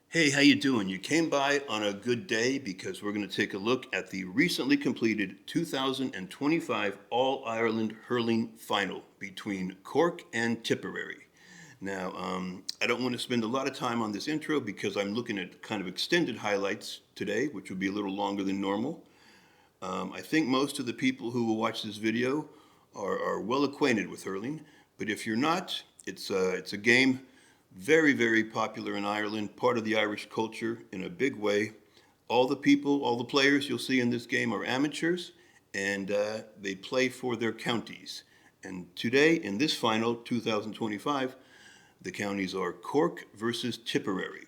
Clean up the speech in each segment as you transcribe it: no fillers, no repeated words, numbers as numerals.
Hey, how you doing? You came by on a good day because we're going to take a look at the recently completed 2025 All-Ireland Hurling Final between Cork and Tipperary. Now, I don't want to spend a lot of time on this intro because I'm looking at kind of extended highlights today, which will be a little longer than normal. I think most of the people who will watch this video are well acquainted with hurling, but if you're not, it's a game very, very popular in Ireland, part of the Irish culture in a big way. All the people, all the players you'll see in this game are amateurs, and they play for their counties. And today, in this final, 2025, the counties are Cork versus Tipperary.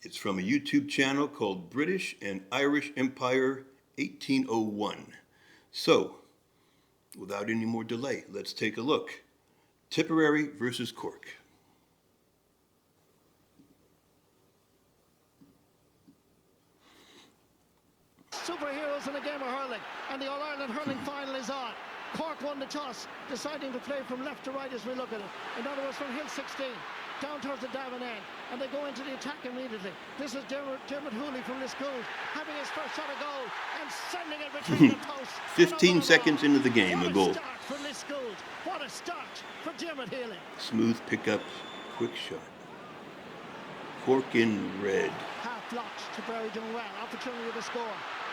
It's from a YouTube channel called British and Irish Empire 1801. So, without any more delay, let's take a look. Tipperary versus Cork. Superheroes in a game of hurling, and the All-Ireland Hurling Final is on. Cork won the toss, deciding to play from left to right as we look at it. In other words, from Hill 16, down towards the Davin end, and they go into the attack immediately. This is Dermot Hooley from Liscool, having his first shot of goal, and sending it between the posts. 15 seconds into the game, a goal. What a start for Liscool. What a start for Dermot Hooley. Smooth pickup, quick shot. Cork in red. Half blocked, Tipperary doing well. Opportunity to score.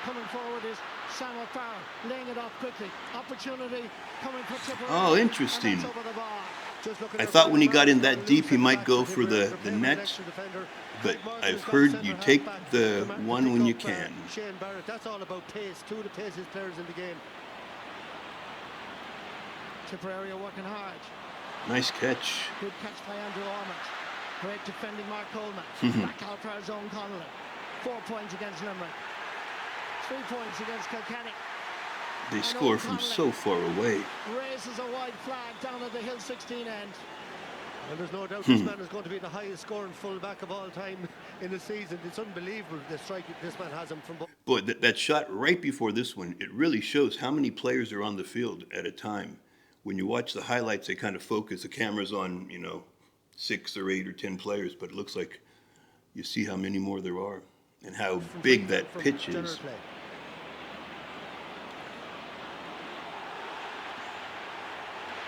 Coming forward is Sam O'Farrell, laying it off quickly. Opportunity coming for Tipperary. Oh, interesting. Over the bar. I thought when he got in that deep, he might go for the net, but I've heard you take the one when you can. Shane Barrett, that's all about pace. Two of the paces players in the game. Tipperary are working hard. Nice catch. Good catch by Andrew Ormond. Great defending Mark Coleman. Back out for his own Connolly. 4 points against Limerick. 3 points against Kilkenny. They score from so far away. Raises a wide flag down at the Hill 16 end. And there's no doubt this man is going to be the highest scoring fullback of all time in the season. It's unbelievable the strike this man has him from. Boy, that shot right before this one, it really shows how many players are on the field at a time. When you watch the highlights, they kind of focus the cameras on, 6 or 8 or 10 players, but it looks like you see how many more there are and how big that pitch is.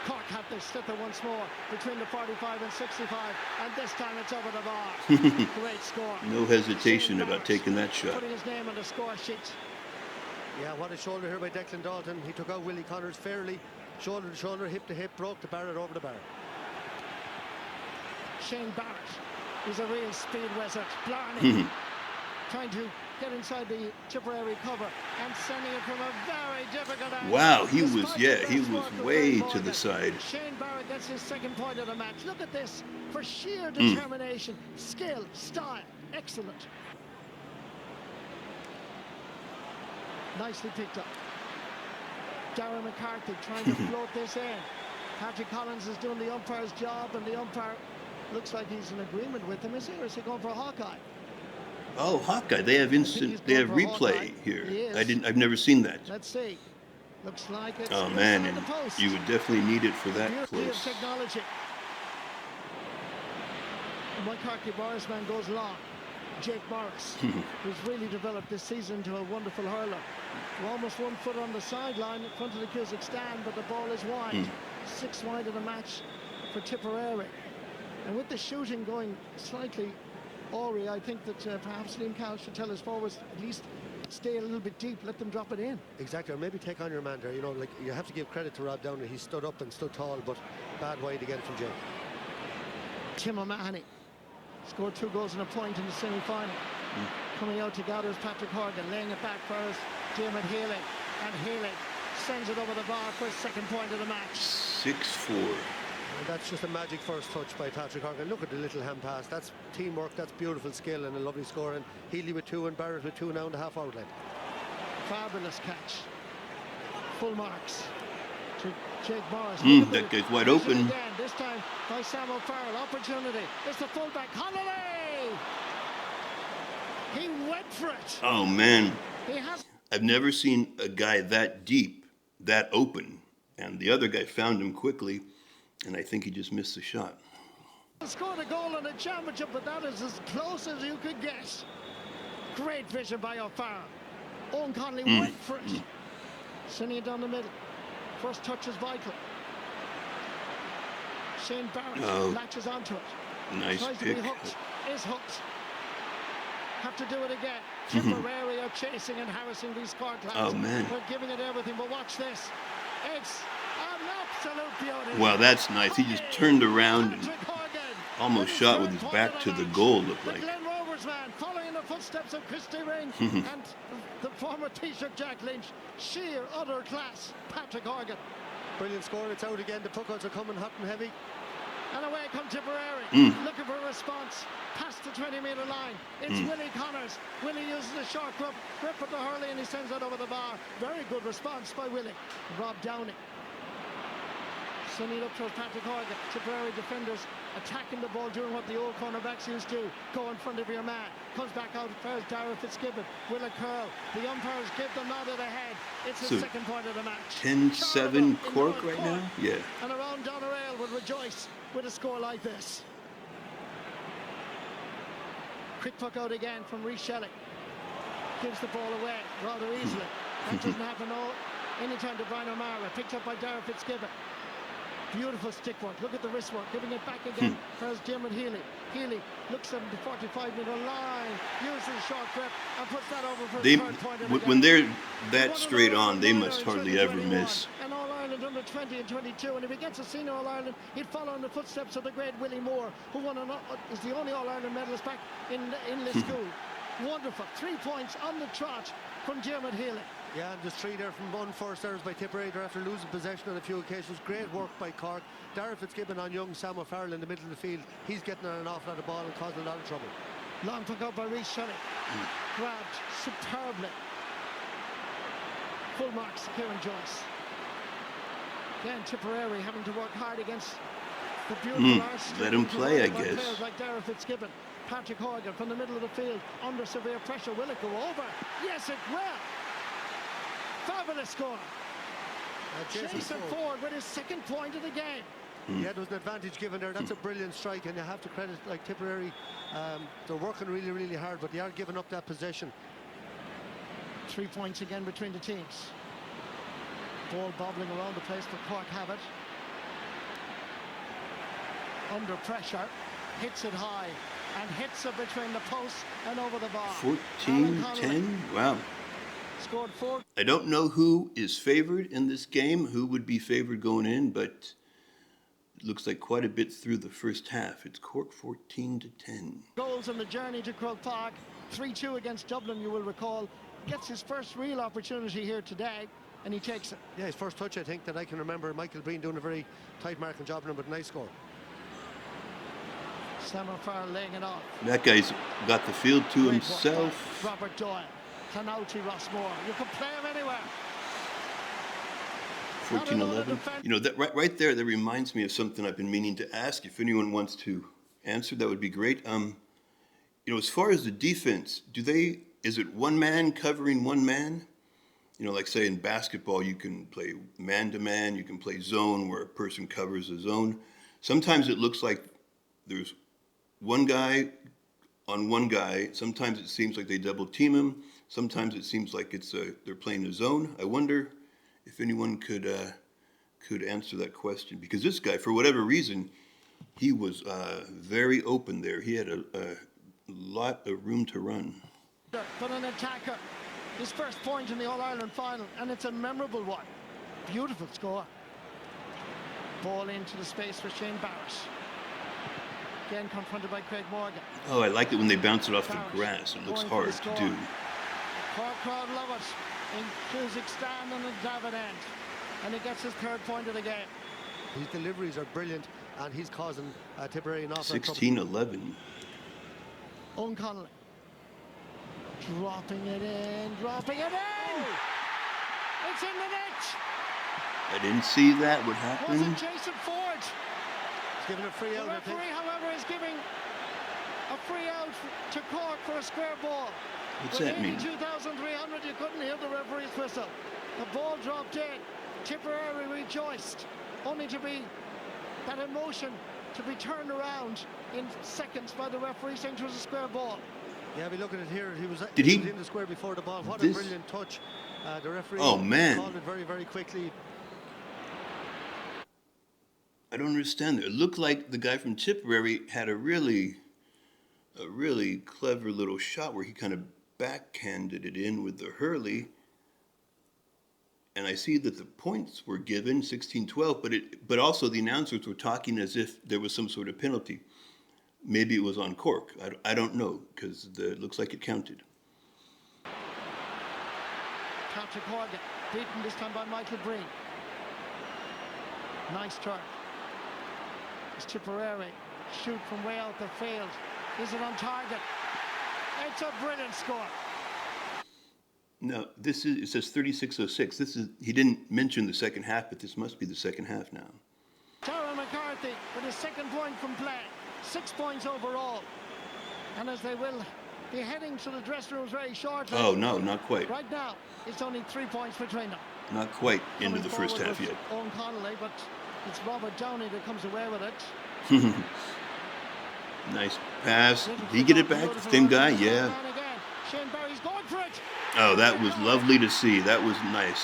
Cork have their slipper once more between the 45 and 65, and this time it's over the bar. Great score. No hesitation about taking that shot. Putting his name on the score sheet. Yeah, what a shoulder here by Declan Dalton. He took out Willie Connors fairly. Shoulder to shoulder, hip to hip, broke the Barrett over the bar. Shane Barrett is a real speed wizard. Blarney trying to get inside the Tipperary cover and sending it from a very difficult angle. Wow, he was way to the side. Shane Barrett gets his second point of the match. Look at this, for sheer determination, skill, style, excellent. Nicely picked up. Liam MacCarthy trying to float this in. Patrick Collins is doing the umpire's job, and the umpire looks like he's in agreement with him. Is he, or is he going for a Hawkeye? Oh, Hawkeye! They have replay here. I've never seen that. Let's see. Looks like it's oh man, and you would definitely need it for that close. Technology. McCarthy Morris man goes long. Jake Morris, who's really developed this season to a wonderful hurler. Almost 1 foot on the sideline in front of the Cusack stand, but the ball is wide. 6 wide of the match for Tipperary. And with the shooting going slightly awry, I think that perhaps Liam Cowell should tell his forwards at least stay a little bit deep, let them drop it in. Exactly, or maybe take on your man there. Like you have to give credit to Rob Downey. He stood up and stood tall, but bad wide again from Jake. Tim O'Mahony scored 2 goals and a point in the semi-final. Coming out together is Patrick Horgan, laying it back for us, Dermot Healy, and Healy sends it over the bar for his second point of the match. 6-4. And that's just a magic first touch by Patrick Horgan. Look at the little hand pass. That's teamwork, that's beautiful skill and a lovely score. And Healy with 2 and Barrett with 2 now and a half outlet. Fabulous catch. Full marks to Jake Morris. That guy's wide open. Again, this time by Sam O'Farrell. Opportunity. It's the fullback. Connolly! He went for it. Oh man. I've never seen a guy that deep, that open. And the other guy found him quickly, and I think he just missed the shot. Scored a goal in the championship, but that is as close as you could get. Great vision by O'Farrell. Owen Connolly went for it. Sending it down the middle. First touch is vital. Shane Barrett latches onto it. Nice Tries pick. to be hooked. Is hooked. Have to do it again. Tipperary are chasing and harassing these Cork lads. Oh, man. They're giving it everything, but watch this. It's an absolute beauty. Wow, that's nice. He just turned around and Patrick Horgan. almost shot with his back to the goal, looked The like. Glen Rovers man, following in the footsteps of Christy Ring and the former Taoiseach Jack Lynch. Sheer utter class, Patrick Horgan. Brilliant score. It's out again. The puckouts are coming hot and heavy. And away come Tipperary, looking for a response. Past the 20-metre line. It's Willie Connors. Willie uses a short grip at the hurley, and he sends it over the bar. Very good response by Willie. Rob Downey. Sending it up towards Patrick Horgan. Tipperary defenders attacking the ball, doing what the old cornerbacks used to do. Go in front of your man. Comes back out as Dara Fitzgibbon. Will a curl. The umpires give the nod of the head. It's the second point of the match. 10-7 Cork right now? Yeah. And around Doneraile would rejoice with a score like this. Quick puck out again from Rhys Shelley. Gives the ball away rather easily. That doesn't happen anytime to Brian O'Mara. Picked up by Dara Fitzgibbon. Beautiful stick work. Look at the wrist work. Giving it back again. There's Dermot Healy. Healy looks at the 45-metre line. Uses a short grip and puts that over for the third point of the game. When they're that straight on, they must hardly ever miss. And All-Ireland under 20 and 22. And if he gets a senior All-Ireland, he'd follow in the footsteps of the great Willie Moore, who is the only All-Ireland medalist back in school. Wonderful. 3 points on the trot from Dermot Healy. Yeah, and there's 3 there from unforced errors by Tipperary. They're after losing possession on a few occasions. Great work by Cork. Dara Fitzgibbon on young Sam O'Farrell in the middle of the field. He's getting on an awful lot of ball and causing a lot of trouble. Long puck out by Rhys Shelley. Grabbed superbly. Full marks to Kieran Joyce. Again, Tipperary having to work hard against the beautiful arse. Let him play, I guess. Players like Dara Fitzgibbon. Patrick Horgan from the middle of the field under severe pressure. Will it go over? Yes, it will. Fabulous score. Jason Ford with his second point of the game. Yeah, there was an advantage given there. That's a brilliant strike, and you have to credit like Tipperary. They're working really, really hard, but they are giving up that possession. 3 points again between the teams. Ball bobbling around the place, but Cork have it. Under pressure, hits it high, and hits it between the posts and over the bar. 14-10, wow. Scored 4. I don't know who is favored in this game, who would be favored going in, but it looks like quite a bit through the first half. It's Cork 14-10. Goals on the journey to Croke Park. 3-2 against Dublin, you will recall. Gets his first real opportunity here today, and he takes it. Yeah, his first touch, I think, that I can remember. Michael Breen doing a very tight marking job on him, but nice score. Sam O'Farrell laying it off. That guy's got the field to Great himself. work by Robert Doyle. Canouty Rossmore. You can play him anywhere. 14-11. You know, that right there, that reminds me of something I've been meaning to ask. If anyone wants to answer, that would be great. You know, as far as the defense, is it one man covering one man? You know, like say in basketball, you can play man-to-man, you can play zone where a person covers a zone. Sometimes it looks like there's one guy on one guy. Sometimes it seems like they double team him. Sometimes it seems like they're playing a zone. I wonder if anyone could answer that question, because this guy, for whatever reason, he was very open there. He had a lot of room to run. But an attacker, his first point in the All-Ireland Final, and it's a memorable one. Beautiful score. Ball into the space for Shane Barrett. Again confronted by Craig Morgan. Oh, I like it when they bounce it off Barrett the grass. It looks going hard for the to do. Cork crowd love it. In Kazakhstan and the David end. And he gets his third point of the game. His deliveries are brilliant, and he's causing Tipperary an awful lot of trouble. 16-11. Owen Connolly. Dropping it in. It's in the net. I didn't see that. What Was happened? it Jason Ford? He's giving a free The out, I think. referee, however, is giving a free out to Cork for a square ball. What's With that mean? 82,300, you couldn't hear the referee's whistle. The ball dropped in. Tipperary rejoiced, only to be that emotion to be turned around in seconds by the referee saying it was a square ball. Yeah, we look at it here. He was he- in the square before the ball. What a this- brilliant touch. The referee Oh, man. called it very, very quickly. I don't understand that. It looked like the guy from Tipperary had a really clever little shot where he kind of backhanded it in with the hurley. And I see that the points were given, 16-12, but also the announcers were talking as if there was some sort of penalty. Maybe it was on Cork. I don't know, because it looks like it counted. Patrick Horgan, beaten this time by Michael Breen. Nice turn. It's Tipperary. Shoot from way out the field. Is it on target? It's a brilliant score. No, it says 36-06. He didn't mention the second half, but this must be the second half now. Liam MacCarthy with his second point from play. 6 points overall. And as they will be heading to the dressing rooms very shortly. Oh, no, not quite. Right now, it's only 3 points between them. Not quite into the Coming first forward half was yet. Owen Connolly, but it's Robert Downey that comes away with it. Nice pass. Did he get it back? Same guy? Yeah. Shane Barry's going for it. Oh, that was lovely to see. That was nice.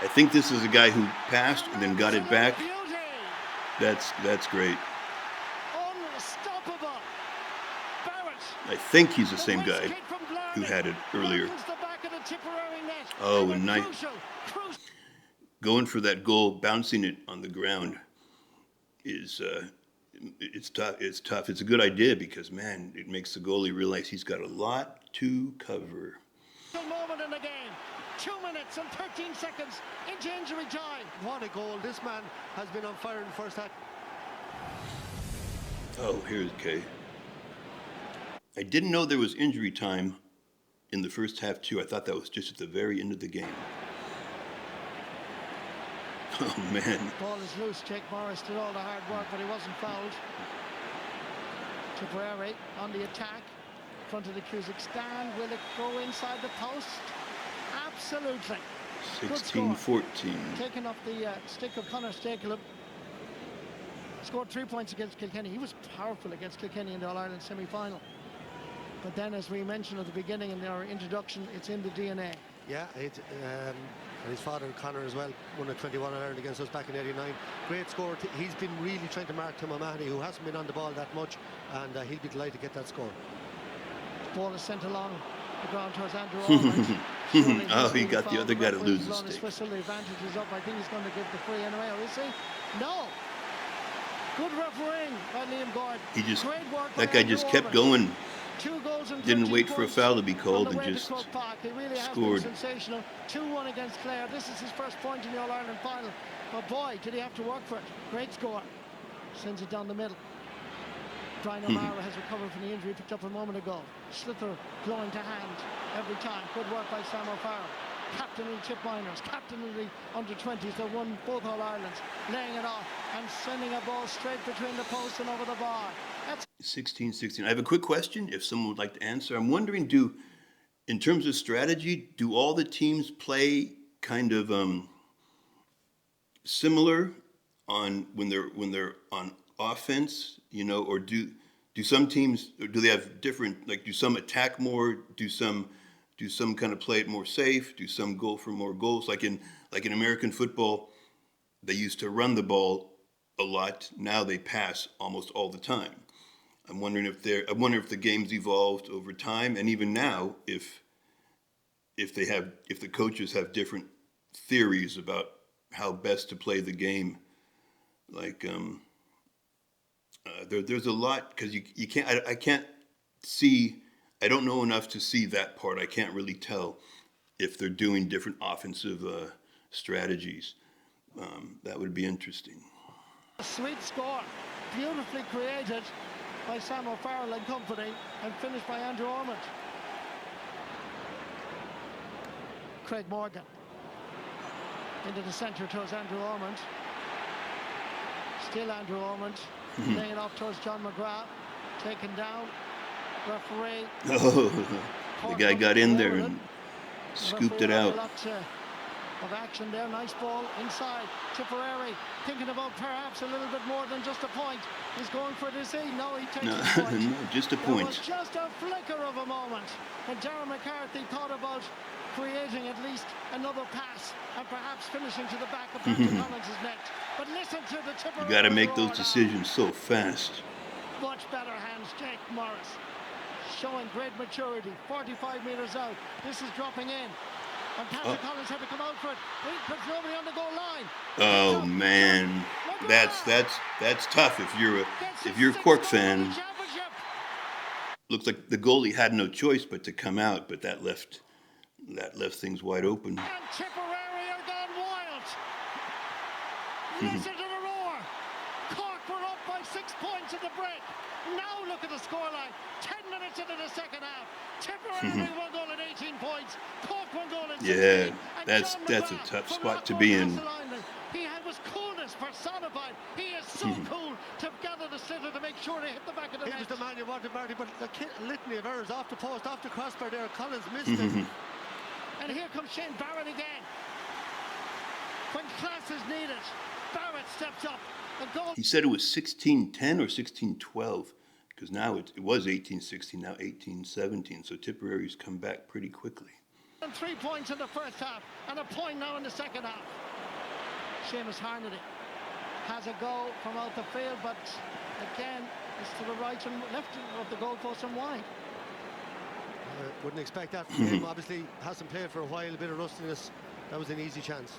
I think this is a guy who passed and then got it back. Beauty. That's great. Unstoppable. Barrett. I think he's the same The guy whisk kick from Blarney. who had it earlier. Welcomes the back of the Tipperary net. Oh, And and a nice. crucial. Going for that goal, bouncing it on the ground is it's tough. It's tough. It's a good idea because, man, it makes the goalie realize he's got a lot to cover. Moment in the game. 2 minutes and 13 seconds into injury time. What a goal. This man has been on fire in the first half. Oh, here's Kay. I didn't know there was injury time in the first half, too. I thought that was just at the very end of the game. Oh, man. Ball is loose. Jake Morris did all the hard work, but he wasn't fouled. Tipperary on the attack. In front of the Cusack stand. Will it go inside the post? Absolutely. 16-14. Taking off the stick of Conor Stakelum. Scored 3 points against Kilkenny. He was powerful against Kilkenny in the All-Ireland semi-final. But then, as we mentioned at the beginning in our introduction, it's in the DNA. Yeah, and his father, Conor, as well, won a 21 Ireland against us back in '89. Great score. He's been really trying to mark Tim O'Mahony, who hasn't been on the ball that much, and he'll be delighted to get that score. Ball is sent along the ground towards Andrew Ormond. Oh, he got the other guy to lose his stick. stick. Whistle, the advantage is up. I think he's going to give the free anyway, or is he? No. Good refereeing by Liam Gordon. Great work by That guy Andrew just kept Ormond. going. 2 goals and Didn't 13 wait for a points foul to be called on the and way just to Croke Park. He really has scored. been sensational. 2-1 against Clare. This is his first point in the All-Ireland final. But boy, did he have to work for it. Great score. Sends it down the middle. Brian O'Mara has recovered from the injury picked up a moment ago. Slipper glowing to hand every time. Good work by Sam O'Farrell. Captain of the Chip Miners, captain of the under-20s that won both All-Irelands, laying it off and sending a ball straight between the post and over the bar. That's 16-16. I have a quick question, if someone would like to answer. I'm wondering, in terms of strategy, do all the teams play kind of similar on when they're on offense, or do some teams, or do they have different, like, do some attack more, do some kind of play it more safe, do some go for more goals? Like in American football, they used to run the ball a lot. Now they pass almost all the time. I'm wondering if the game's evolved over time, and even now, if the coaches have different theories about how best to play the game. Like there's a lot, because you can't. I can't see. I don't know enough to see that part. I can't really tell if they're doing different offensive strategies. That would be interesting. a sweet score. Beautifully created by Sam O'Farrell and company and finished by Andrew Ormond. Craig Morgan into the centre towards Andrew Ormond. Still Andrew Ormond laying it off towards John McGrath. Taken down. Referee. Oh, the guy got in there and scooped it out. of action there. Nice ball inside. Tipperary thinking about perhaps a little bit more than just a point. He's going for this. No, he takes the point. No, just a There point. was just a flicker of a moment, and Darren MacCarthy thought about creating at least another pass and perhaps finishing to the back of Patrick Collins' net. But listen to the Tipperary. You got to make those roar now. decisions so fast. Much better hands, Jake Morris. Showing great maturity. 45 metres out. This is dropping in. And Patrick Collins had to come out for it. He puts nobody on the goal line. Oh man, that's tough if you're a Cork fan. Looks like the goalie had no choice but to come out, but that left things wide open. And Tipperary are gone wild. Listen to the roar. Cork were up by 6 points at the break. Now look at the scoreline. 10 minutes into the second half. Tipperary one goal at 18 points. Cork one goal at 16. Yeah, And that's John a McGrath tough from spot to Rockmore be in. Castleinland. He was coolness personified. He is so cool to gather the sitter to make sure they hit the back of the net. He was the man you wanted, Marty, but the litany of errors off the post, off the crossbar there. Collins missed it. And here comes Shane Barrett again. When class is needed, Barrett steps up. And goal. He said it was 16-10 or 16-12, because now it was 18-16, now 18-17. So Tipperary's come back pretty quickly. And 3 points in the first half, and a point now in the second half. Seamus Harnedy has a go from out the field, but again, it's to the right and left of the goalpost and wide. Wouldn't expect that from him. Obviously, hasn't played for a while, a bit of rustiness. That was an easy chance.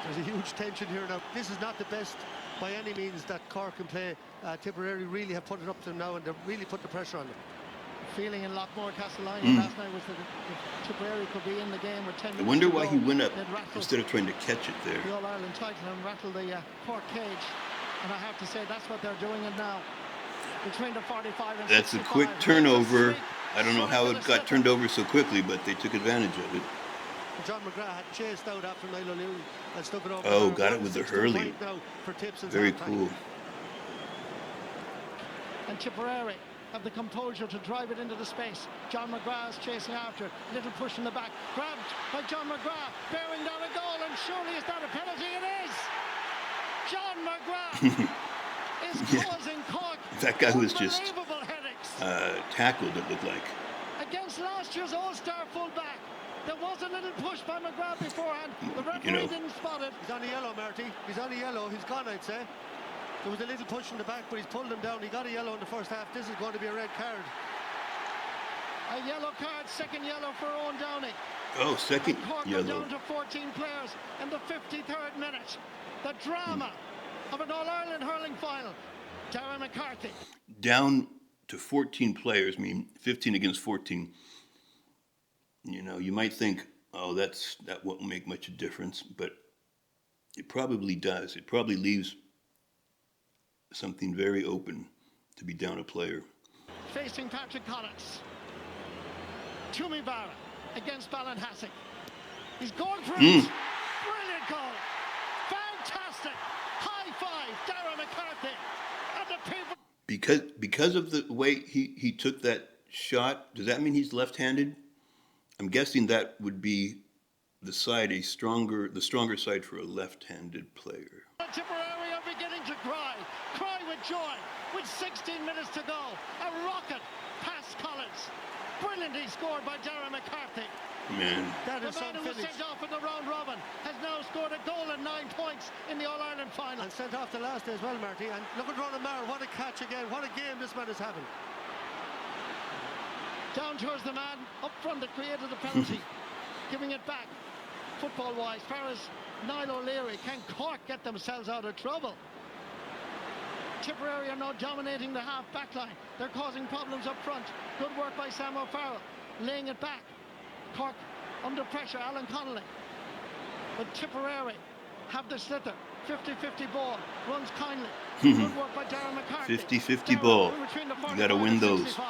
There's a huge tension here now. This is not the best by any means that Cork can play. Tipperary really have put it up to them now, and they've really put the pressure on them. Feeling in Lockmore Castleinland last night was that if Tipperary could be in the game with 10 minutes I wonder to why go, he went up they'd rattle instead of trying to catch it there. the All-Ireland title and rattle the Cork cage. And I have to say, that's what they're doing it now. Between the 45 and That's a 65. quick turnover. Streak, I don't know how it got turned over so quickly, but they took advantage of it. John McGrath had chased out after Niall O'Leary and stuck it over. Oh, there. got it with the 160 hurling. point now for Tips and Very half-time. cool. And Tipperary have the composure to drive it into the space. John McGrath's chasing after it. Little push in the back. Grabbed by John McGrath. Bearing down a goal, and surely is that a penalty? It is! John McGrath is causing Cork That guy was just unbelievable headaches. tackled, it looked like. Against last year's All-Star fullback. There was a little push by McGrath beforehand. The referee didn't spot it. He's on the yellow, Marty. He's on the yellow. He's gone, I'd say. There was a little push in the back, but he's pulled him down. He got a yellow in the first half. This is going to be a red card. A yellow card, second yellow for Owen Downey. Oh, second And Cork go yellow. down to 14 players in the 53rd minute. The drama of an All-Ireland Hurling Final. Darren MacCarthy. Down to 14 players, I mean 15 against 14. You know, you might think, oh, that won't make much of a difference, but it probably does. It probably leaves something very open to be down a player. Facing Patrick Collins. Toomey Barra against Ballinhassig. He's going for it. Brilliant goal. Fantastic. High five, Darren MacCarthy. And the people. Because of the way he took that shot, does that mean he's left-handed? I'm guessing that would be the stronger side for a left-handed player. Tipperary are beginning to cry with joy, with 16 minutes to go. A rocket past Collins. Brilliantly scored by Darren MacCarthy. Man, That The is some man who was finish. sent off in the round robin has now scored a goal and 9 points in the All-Ireland Final. And sent off the last day as well, Marty. And look at Ronan Maher. What a catch again. What a game this man is having. Down towards the man up front that created the penalty. Giving it back. Football-wise, far as Niall O'Leary. Can Cork get themselves out of trouble? Tipperary are now dominating the half-back line. They're causing problems up front. Good work by Sam O'Farrell. Laying it back. Cork under pressure, Alan Connolly. But Tipperary have the slither. 50-50 ball. Runs kindly. Good work by Darren MacCarthy. 50-50 ball. You got to win those. 65.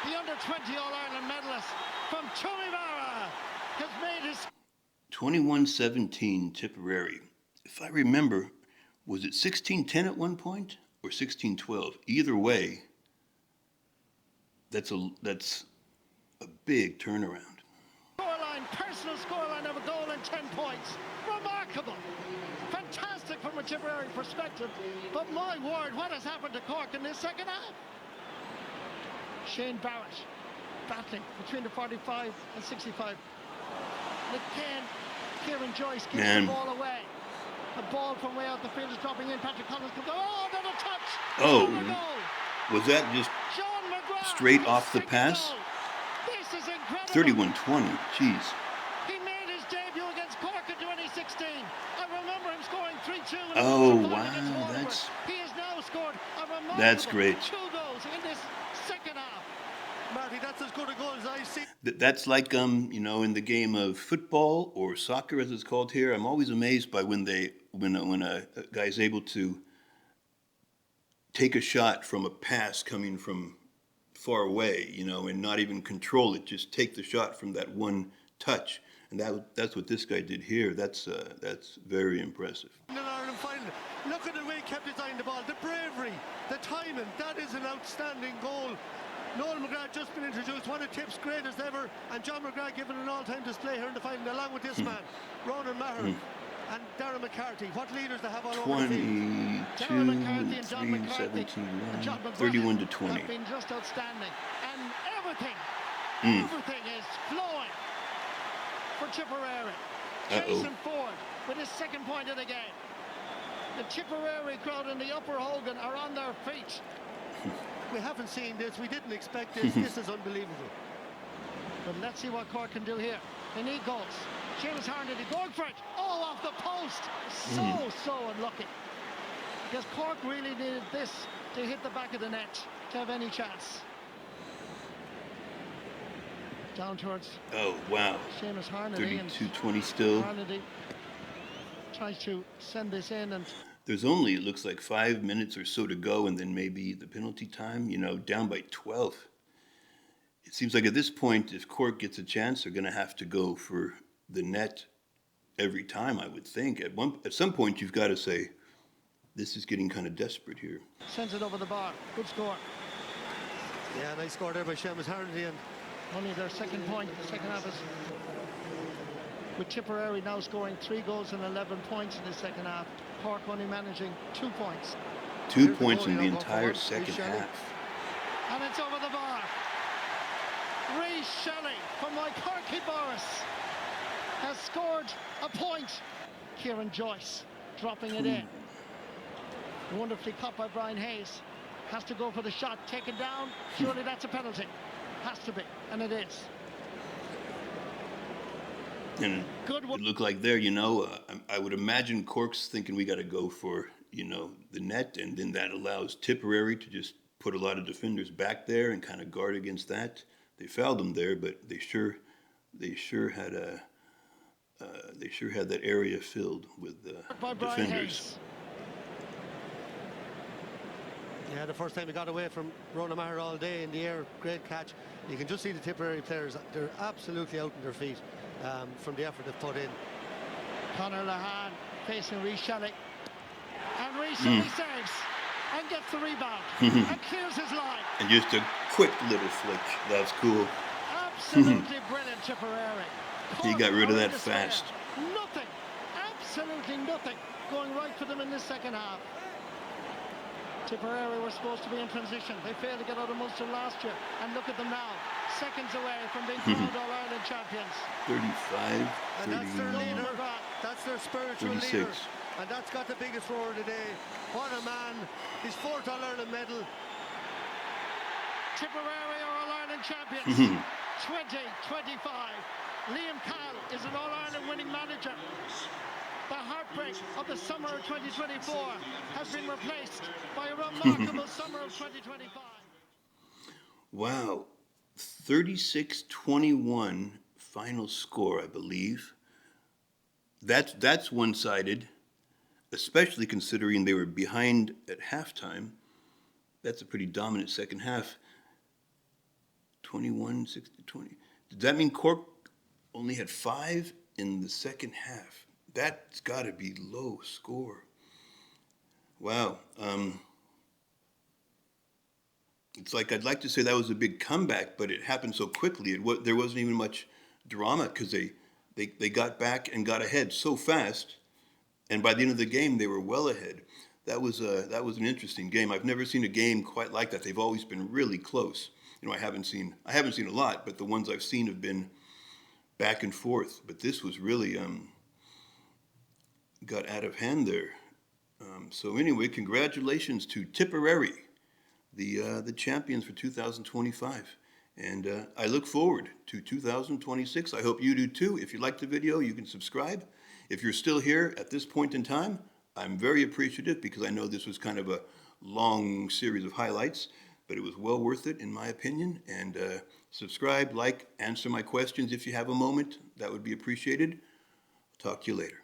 The under-20 All-Ireland medalist from Toomey Barra has made his... 21-17 Tipperary. If I remember, was it 16-10 at one point or 16-12? Either way, that's a big turnaround. Scoreline, personal scoreline of a goal and 10 points. Remarkable. Fantastic from a Tipperary perspective. But my word, what has happened to Cork in this second half? Shane Barrett battling between the 45 and 65. McCann, Kieran Joyce gives the ball away. A ball from way out the field is dropping in. Patrick Collins comes over. Oh, another touch! Oh, another goal. Was that just straight off the pass? Goal. This is incredible. 31-20, jeez. He made his debut against Cork in 2016. I remember him scoring 3-2. Oh, wow, He has now scored a remarkable that's great. 2 goals in this second half. Marty, that's as good a goal as I see. That's like you know, in the game of football or soccer, as it's called here. I'm always amazed by when a guy's able to take a shot from a pass coming from far away, you know, and not even control it. Just take the shot from that one touch, and that's what this guy did here. That's very impressive. In an Ireland final, look at the way he kept his eye on the ball, the bravery, the timing. That is an outstanding goal. Noel McGrath just been introduced, one of Tip's greatest ever, and John McGrath given an all-time display here in the final, along with this man, Ronan Maher and Darren McCarthy. What leaders they have all over the field. 22, 3, 17, 31-20. Have been just outstanding, and everything is flowing for Tipperary. Jason Ford with his second point of the game. The Tipperary crowd in the Upper Hogan are on their feet. We haven't seen this. We didn't expect this. This is unbelievable. But let's see what Cork can do here. They need goals. Seamus Harnedy going for it. Oh, off the post. So unlucky. Because Cork really needed this to hit the back of the net to have any chance. Down towards. Oh, wow. Seamus Harnedy. 32-20 still. Harnedy tries to send this in, and there's only, it looks like, 5 minutes or so to go, and then maybe the penalty time, you know, down by 12. It seems like at this point, if Cork gets a chance, they're going to have to go for the net every time, I would think. At some point, you've got to say, this is getting kind of desperate here. Sends it over the bar. Good score. Yeah, nice score there by Seamus Harnedy. And only their second point. The second half is with Tipperary now scoring 3 goals and 11 points in the second half. Cork only managing 2 points. 2 points in the entire second half. And it's over the bar. Rhys Shelley from MacCarthy Boris has scored a point. Kieran Joyce dropping it in. Wonderfully caught by Brian Hayes. Has to go for the shot, taken down. Surely that's a penalty. Has to be, and it is. And it looked like there, you know, I would imagine Cork's thinking we got to go for, you know, the net, and then that allows Tipperary to just put a lot of defenders back there and kind of guard against that. They fouled them there, but they sure had that area filled with defenders. Yeah, the first time he got away from Ronan Maher all day in the air, great catch. You can just see the Tipperary players, they're absolutely out on their feet from the effort they've put in. Conor Lahan facing Rhys Shelley. And Rhys Shelley saves and gets the rebound and clears his line. And just a quick little flick. That's cool. Absolutely brilliant, Tipperary. He got rid of that fast. Nothing, absolutely nothing going right for them in this second half. Tipperary were supposed to be in transition. They failed to get out of Munster last year. And look at them now. Seconds away from being crowned All-Ireland champions. 35, and that's their leader. That's their spiritual 36. leader. And that's got the biggest roar today. What a man. His 4th All-Ireland medal. Tipperary are All-Ireland champions. 2025. Liam Cahill is an All-Ireland winning manager. The heartbreak of the summer of 2024 has been replaced by a remarkable summer of 2025. Wow. 36-21 final score, I believe. That's one-sided, especially considering they were behind at halftime. That's a pretty dominant second half. 21-20. Does that mean Cork only had 5 in the second half? That's got to be low score. Wow. it's like I'd like to say that was a big comeback, but it happened so quickly. There wasn't even much drama because they got back and got ahead so fast, and by the end of the game they were well ahead. That was an interesting game. I've never seen a game quite like that. They've always been really close. I haven't seen a lot, but the ones I've seen have been back and forth. But this was really got out of hand there. So anyway, congratulations to Tipperary, the champions for 2025. And I look forward to 2026. I hope you do too. If you like the video, you can subscribe. If you're still here at this point in time, I'm very appreciative because I know this was kind of a long series of highlights, but it was well worth it in my opinion. And subscribe, like, answer my questions if you have a moment. That would be appreciated. Talk to you later.